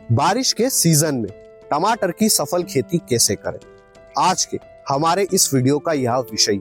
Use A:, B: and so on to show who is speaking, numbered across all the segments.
A: बारिश के सीजन में टमाटर की सफल खेती कैसे करें, आज के हमारे इस वीडियो का यह विषय है,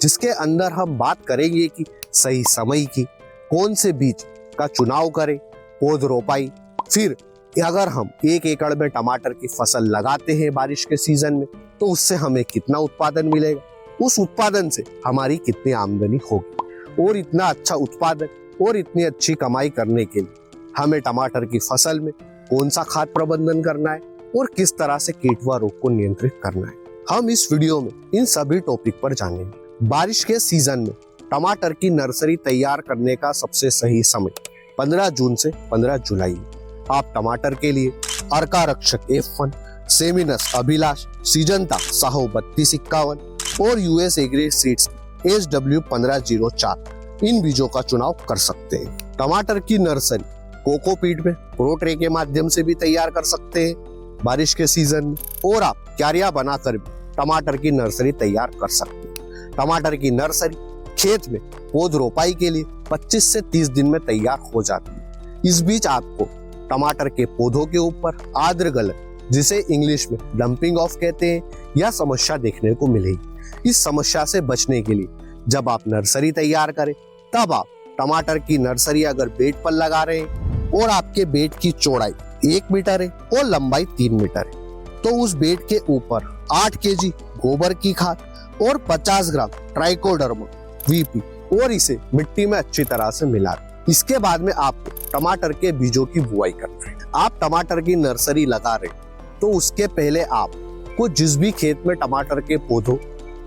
A: जिसके अंदर हम बात करेंगे कि सही समय की कौन से बीज का चुनाव करें, पौध रोपाई, फिर अगर हम 1 एकड़ में टमाटर की फसल लगाते हैं बारिश के सीजन में तो उससे हमें कितना उत्पादन मिलेगा, उस उत्पादन से हमारी कितनी आमदनी होगी और इतना अच्छा उत्पादन और इतनी अच्छी कमाई करने के लिए हमें टमाटर की फसल में कौन सा खाद प्रबंधन करना है और किस तरह से कीट व रोग को नियंत्रित करना है। हम इस वीडियो में इन सभी टॉपिक पर जानेंगे। बारिश के सीजन में टमाटर की नर्सरी तैयार करने का सबसे सही समय 15 जून से 15 जुलाई है। आप टमाटर के लिए अर्का रक्षक F1, सेमिनस अभिलाष, सीजंता साहो 3251 और यूएस एग्री सीड्स SW 1504 इन बीजों का चुनाव कर सकते हैं। टमाटर की नर्सरी कोकोपीट में प्रो ट्रे के माध्यम से भी तैयार कर सकते हैं बारिश के सीजन में, और आप क्यारियां बनाकर भी टमाटर की नर्सरी तैयार कर सकते हैं। टमाटर की नर्सरी खेत में पौध रोपाई के लिए 25 से 30 दिन में तैयार हो जाती है। इस बीच आपको टमाटर के पौधों के ऊपर आर्द्र गलन, जिसे इंग्लिश में डंपिंग ऑफ कहते हैं, यह समस्या देखने को मिलेगी। इस समस्या से बचने के लिए जब आप नर्सरी तैयार करें तब आप टमाटर की नर्सरी अगर बेड पर लगा रहे हैं और आपके बेड की चौड़ाई 1 मीटर है और लंबाई 3 मीटर है तो उस बेड के ऊपर 8 केजी गोबर की खाद और 50 ग्राम ट्राइकोडर्मा VP और इसे मिट्टी में अच्छी तरह से मिला दें। इसके बाद में आपको टमाटर के बीजों की बुआई करना है। आप टमाटर की नर्सरी लगा रहे तो उसके पहले आपको जिस भी खेत में टमाटर के पौधों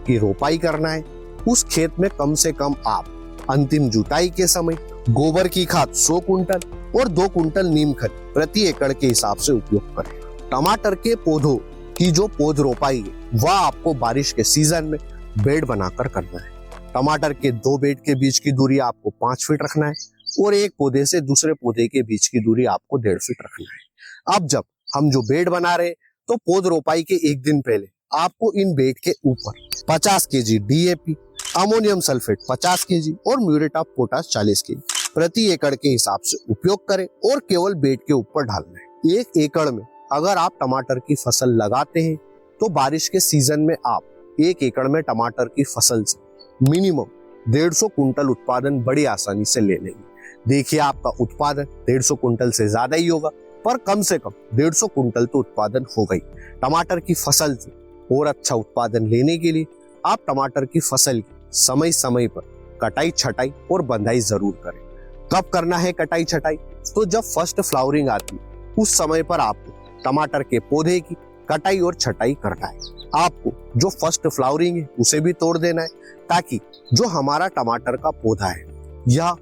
A: की रोपाई करना है उस खेत में कम से कम आप अंतिम जुताई के समय गोबर की खाद 100 कुंटल और 2 कुंटल नीम खाद प्रति एकड़ के हिसाब से उपयोग करें। टमाटर के पौधों की जो पौध रोपाई है वह आपको बारिश के सीजन में बेड बनाकर करना है। टमाटर के 2 बेड के बीच की दूरी आपको 5 फीट रखना है और एक पौधे से दूसरे पौधे के बीच की दूरी आपको 1.5 फीट रखना है। अब जब हम जो बेड बना रहे हैं तो पौध रोपाई के 1 दिन पहले आपको इन बेड के ऊपर 50 KG DAP, ammonium sulphate 50 KG और म्यूरेट ऑफ पोटाश 40 केजी प्रति एकड़ के हिसाब से उपयोग करें और केवल बेड के ऊपर डालना है। 1 एकड़ में अगर आप टमाटर की फसल लगाते हैं तो बारिश के सीजन में आप 1 एकड़ में टमाटर की फसल से मिनिमम 150 कुंटल उत्पादन बड़ी आसानी से ले लेंगे। देखिए, आपका उत्पादन 150 कुंटल से ज्यादा ही होगा, पर कम से कम 150 कुंटल तो उत्पादन हो गई। टमाटर की फसल से और अच्छा उत्पादन लेने के लिए आप टमाटर की फसल की समय समय पर कटाई, छटाई और बंधाई जरूर करें। कब करना है कटाई छटाई? तो जब फर्स्ट फ्लावरिंग आती है उस समय पर आपको टमाटर के पौधे की कटाई और छटाई करना है। आपको जो फर्स्ट फ्लावरिंग है उसे भी तोड़ देना है ताकि जो हमारा टमाटर का पौधा है यह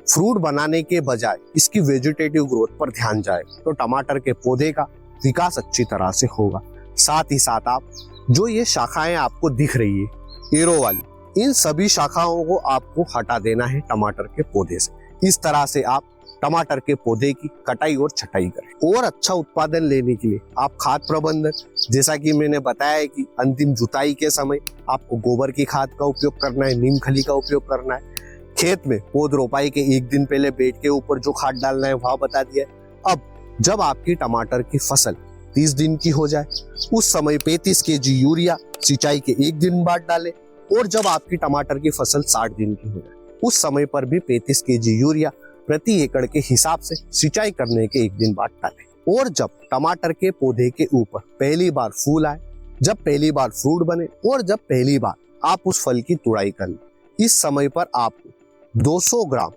A: फ्रूट बनाने के बजाय इसकी वेजिटेटिव ग्रोथ पर ध्यान जाए तो टमाटर के पौधे का विकास अच्छी तरह से होगा। साथ ही साथ आप जो ये शाखाएं आपको दिख रही है एरो वाली, इन सभी शाखाओं को आपको हटा देना है टमाटर के पौधे से। इस तरह से आप टमाटर के पौधे की कटाई और छटाई करें। और अच्छा उत्पादन लेने के लिए आप खाद प्रबंधन, जैसा कि मैंने बताया है कि अंतिम जुताई के समय आपको गोबर की खाद का उपयोग करना है, नीम खली का उपयोग करना है। खेत में पौध रोपाई के 1 दिन पहले बेड के ऊपर जो खाद डालना है वह बता दिया है। अब जब आपकी टमाटर की फसल 30 दिन की हो जाए उस समय 35 केजी यूरिया सिंचाई के 1 दिन बाद डालें, और जब आपकी टमाटर की फसल 60 दिन की हो जाए उस समय पर भी 35 केजी यूरिया प्रति एकड़ के हिसाब से सिंचाई करने के 1 दिन बाद डालें। और जब टमाटर के पौधे के ऊपर पहली बार फूल आए, जब पहली बार फ्रूट बने और जब पहली बार आप उस फल की तुड़ाई कर लें, इस समय पर आपको 200 ग्राम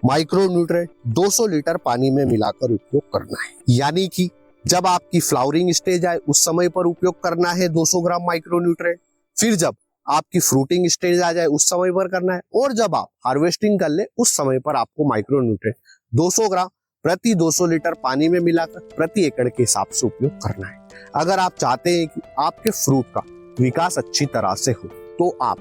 A: माइक्रोन्यूट्रिएंट 200 लीटर पानी में मिलाकर उपयोग करना है। यानी कि जब आपकी फ्लावरिंग स्टेज आए उस समय पर उपयोग करना है 200 ग्राम माइक्रोन्यूट्रिएंट, फिर जब आपकी फ्रूटिंग स्टेज आ जाए उस समय पर करना है, और जब आप हार्वेस्टिंग कर ले उस समय पर आपको माइक्रोन्यूट्रिएंट 200 ग्राम प्रति 200 लीटर पानी में मिलाकर प्रति एकड़ के हिसाब से उपयोग करना है। अगर आप चाहते हैं कि आपके फ्रूट का विकास अच्छी तरह से हो तो आप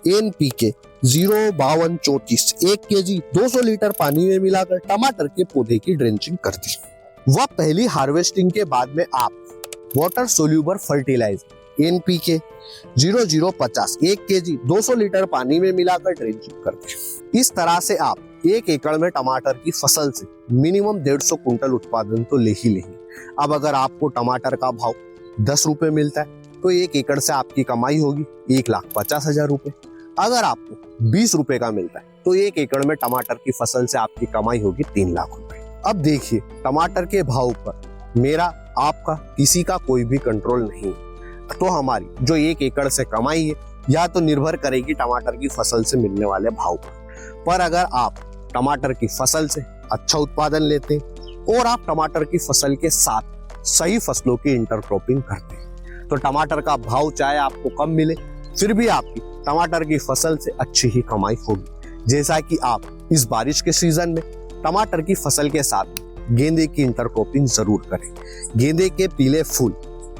A: NPK 05234 1 केजी 200 लीटर पानी में मिलाकर टमाटर के पौधे की ड्रेंचिंग कर दीजिए। वह पहली हार्वेस्टिंग के बाद में आप water soluble fertiliser NPK 0050 1 KG 200 litre पानी में मिलाकर ड्रेंचिंग कर दें। इस तरह से आप एक एकड़ में टमाटर की फसल से मिनिमम 150 कुंटल उत्पादन तो ले ही लेंगे। अब अगर आपको टमाटर का भाव 10 रुपए मिलता है तो एक एकड़ से आपकी कमाई होगी 1,50,000 रुपए। अगर आपको 20 रुपए का मिलता है तो एक एकड़ में टमाटर की फसल से आपकी कमाई होगी 3 लाख रुपए। अब देखिए, टमाटर के भाव पर मेरा, आपका, किसी का कोई भी कंट्रोल नहीं है। तो हमारी जो एक एकड़ से कमाई है या तो निर्भर करेगी टमाटर की फसल से मिलने वाले भाव पर अगर आप टमाटर की फसल से अच्छा उत्पादन लेते हैं और आप टमाटर की फसल के साथ सही फसलों की इंटरक्रॉपिंग करते हैं तो टमाटर का भाव चाहे आपको कम मिले फिर भी आपकी टमाटर की फसल से अच्छी ही कमाई होगी। जैसा कि आप इस बारिश के सीजन में टमाटर की फसल के साथ गेंदे की इंटरक्रॉपिंग जरूर करें। गेंदे के पीले फूल,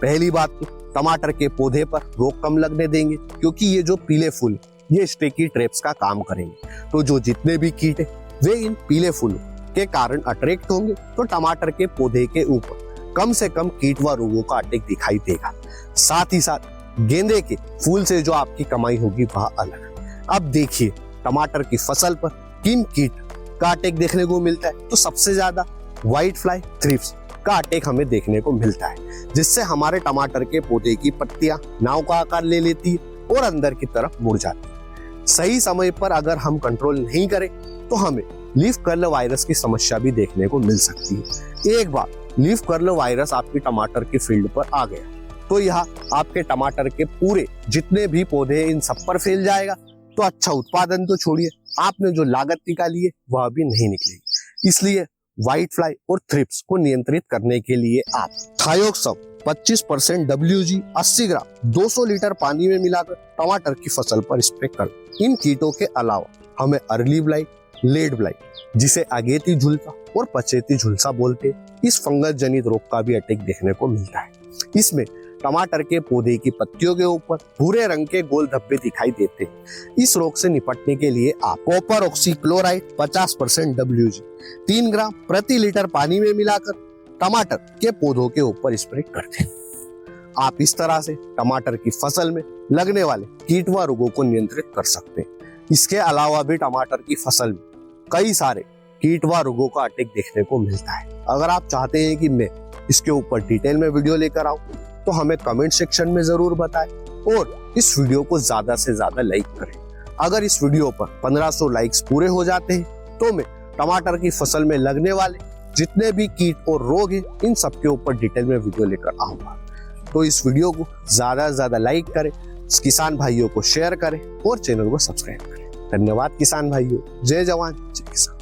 A: पहली बात तो टमाटर के पौधे पर रोग कम लगने देंगे क्योंकि ये जो पीले फूल ये स्टिकी ट्रैप्स का काम करेंगे। तो जो जितने भी कीट है वे इन पीले फूलों के कारण अट्रैक्ट होंगे तो टमाटर के पौधे के ऊपर कम से कम कीट व रोगों का अटैक दिखाई देगा। साथ ही साथ गेंदे के फूल से जो आपकी कमाई होगी वह अलग। अब देखिए, टमाटर की फसल पर किन कीट का अटैक देखने को मिलता है तो सबसे ज्यादा व्हाइट फ्लाई, थ्रिप्स का अटैक हमें देखने को मिलता है, जिससे हमारे टमाटर के पौधे की पत्तियां नाव का आकार ले लेती है और अंदर की तरफ मुड़ जाती है। सही समय पर अगर हम कंट्रोल नहीं करें तो हमें लीफ कर्ल वायरस की समस्या भी देखने को मिल सकती है। एक बार लीफ कर्ल वायरस आपकी टमाटर की फील्ड पर आ गया तो यह आपके टमाटर के पूरे जितने भी पौधे इन सब पर फैल जाएगा तो अच्छा उत्पादन तो छोड़िए, आपने जो लागत निकाली है वह भी नहीं निकलेगी। इसलिए व्हाइट फ्लाई और थ्रिप्स को नियंत्रित करने के लिए आप थायोक्सम 25% WG 80 ग्राम 200 लीटर पानी में मिलाकर टमाटर की फसल पर स्प्रे करें। इन कीटों के अलावा हमें अर्ली ब्लाइट, लेट ब्लाइट जिसे अगेती झुलसा और पछेती झुलसा बोलते हैं, इस फंगस जनित रोग का भी अटैक देखने को मिलता है। इसमें टमाटर के पौधे की पत्तियों के ऊपर भूरे रंग के गोल धब्बे दिखाई देते हैं। इस रोग से निपटने के लिए आप कॉपर ऑक्सीक्लोराइड 50% WG 3 ग्राम प्रति लीटर पानी में मिलाकर टमाटर के पौधों के ऊपर स्प्रे करते हैं। आप इस तरह से टमाटर की फसल में लगने वाले कीट व रोगों को नियंत्रित कर सकते हैं। इसके अलावा भी टमाटर की फसल में कई सारे कीट व रोगों का अटैक देखने को मिलता है। अगर आप चाहते हैं कि मैं इसके ऊपर डिटेल में वीडियो लेकर आऊं तो हमें कमेंट सेक्शन में जरूर बताएं और इस वीडियो को ज्यादा से ज्यादा लाइक करें। अगर इस वीडियो पर 1500 लाइक्स पूरे हो जाते हैं तो मैं टमाटर की फसल में लगने वाले जितने भी कीट और रोग हैं इन सब के ऊपर डिटेल में वीडियो लेकर आऊंगा। तो इस वीडियो को ज्यादा से ज्यादा लाइक करें, किसान भाइयों को शेयर करें और चैनल को सब्सक्राइब करें। धन्यवाद किसान भाइयों। जय जवान जय किसान।